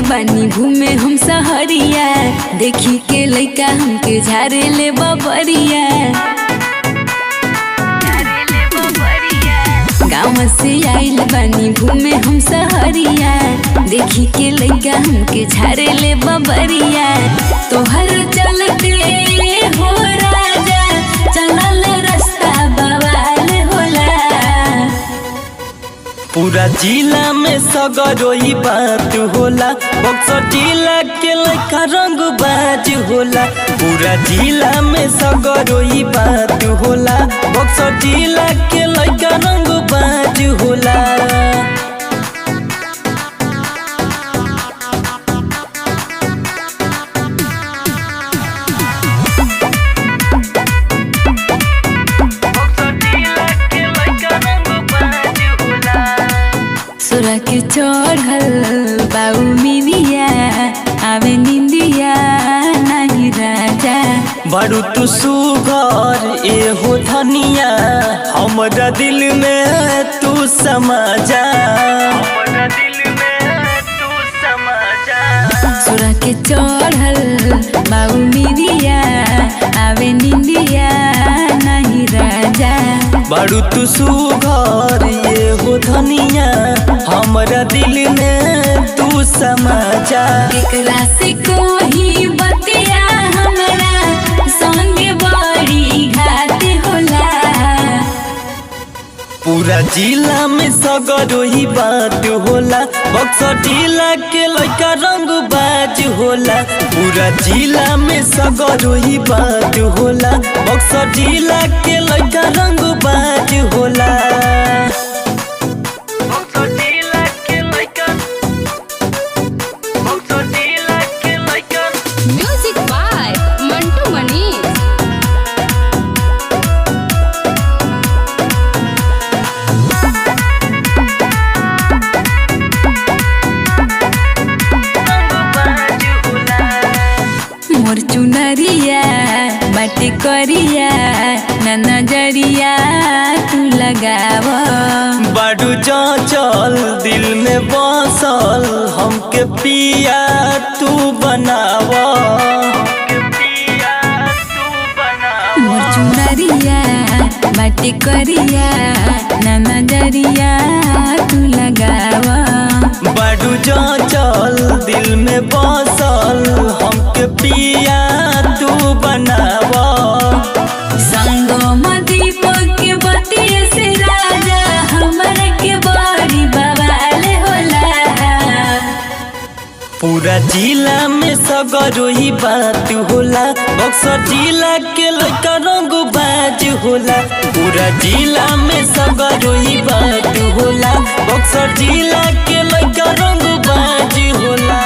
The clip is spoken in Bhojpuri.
बानी घूमे हम सहरिया, देखी के लइका हमके झारे ले बबरिया। गाँव से आइल बानी घूमे हम सहरिया, देखी के लइका हमके झारे ले बबरिया। तोहर चलते हो राजा चलल रास्ता बवाल होला। पूरा जिला में सगरोई बात होला, बक्सर जिला के लइका रंग बाज होला। पूरा जिला में सगरोई बात होला, बक्सर जिला के लइका रंग बाज होला। सोरा के चढ़ल बाऊ मिनिया, आवे निंदिया नहीं राजा। बड़ू तू सुघर ए हो धनिया, हमरा दिल में तू समा जा। सोरा के चढ़ल बाऊ मिनिया, आवे निंदिया नहीं राजा। बड़ू तू सुघर ये हो धनिया, हमरा दिल में तू समा जा। एकरा से कोई बतिया हमरा संगे बड़ी घात होला। पूरा जिला में सगरोई बात होला, बक्सर जिला के लइका रंग बाज होला। पूरा जिला में सगरोई बात होला, बक्सर जिला के लइका रंग बाज होला। Music by Mantu Manish. मोर चुनरिया बाटे करिया ना नजरिया तू लगाव। बाडू चल दिल में बसल, हमके पिया तू बनाव। मोर चुनरिया बाटे करिया ना नजरिया तू लगाव। बाडू चल दिल में बसल, हमके पिया तू बनाव। संगम दीपक के बतिया से राजा हमरा के बड़ी बवाल होला। पूरा जिला में सगरोई बात होला, बक्सर जिला के लइका रंग बाज होला। पूरा जिला में सगरोई बात होला, बक्सर जिला के लइका रंग बाज होला।